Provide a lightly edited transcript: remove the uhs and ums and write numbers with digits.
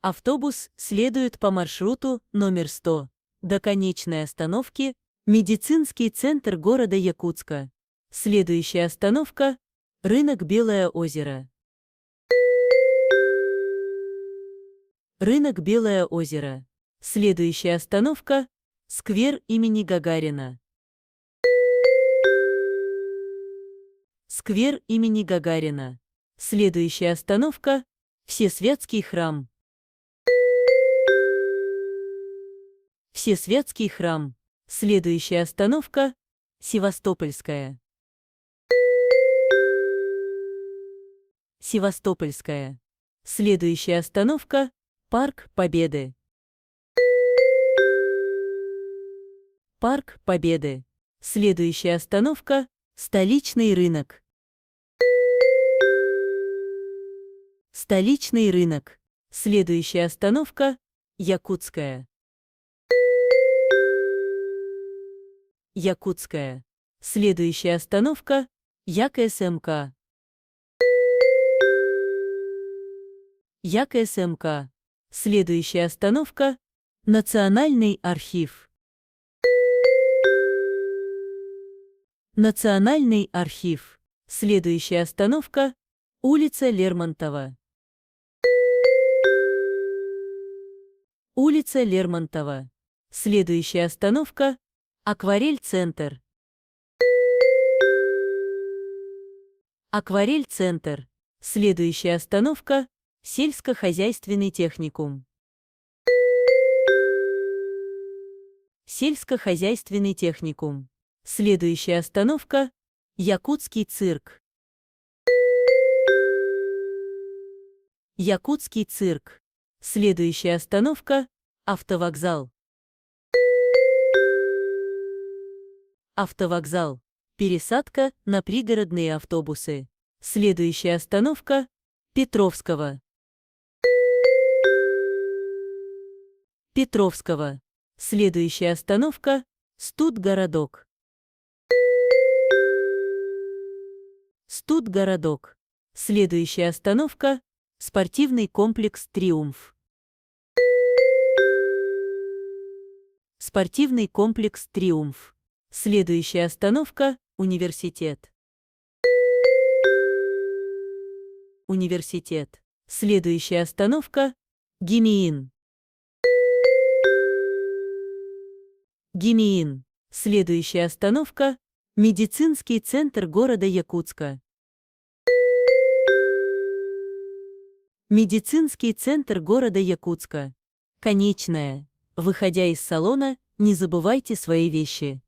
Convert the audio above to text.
Автобус следует по маршруту номер 100 до конечной остановки Медицинский центр города Якутска. Следующая остановка – рынок Белое озеро. Рынок Белое озеро. Следующая остановка – сквер имени Гагарина. Сквер имени Гагарина. Следующая остановка – Всесвятский храм. Всесвятский храм. Следующая остановка – Севастопольская. Севастопольская. Следующая остановка – Парк Победы. Парк Победы. Следующая остановка – Столичный рынок. Столичный рынок. Следующая остановка – Якутская. Якутская. Следующая остановка – ЯКСМК. ЯКСМК. Следующая остановка – Национальный архив. Национальный архив. Следующая остановка – улица Лермонтова. Улица Лермонтова. Следующая остановка – Акварель-центр. Акварель-центр. Следующая остановка – Сельскохозяйственный техникум. Сельскохозяйственный техникум. Следующая остановка – Якутский цирк. Якутский цирк. Следующая остановка – автовокзал. Автовокзал. Пересадка на пригородные автобусы. Следующая остановка – Петровского. Петровского. Следующая остановка – Студгородок. Студгородок. Следующая остановка – спортивный комплекс «Триумф». Спортивный комплекс «Триумф». Следующая остановка – Университет. Университет. Следующая остановка – Гимиин. Гимиин. Следующая остановка – Медицинский центр города Якутска. Медицинский центр города Якутска. Конечная. Выходя из салона, не забывайте свои вещи.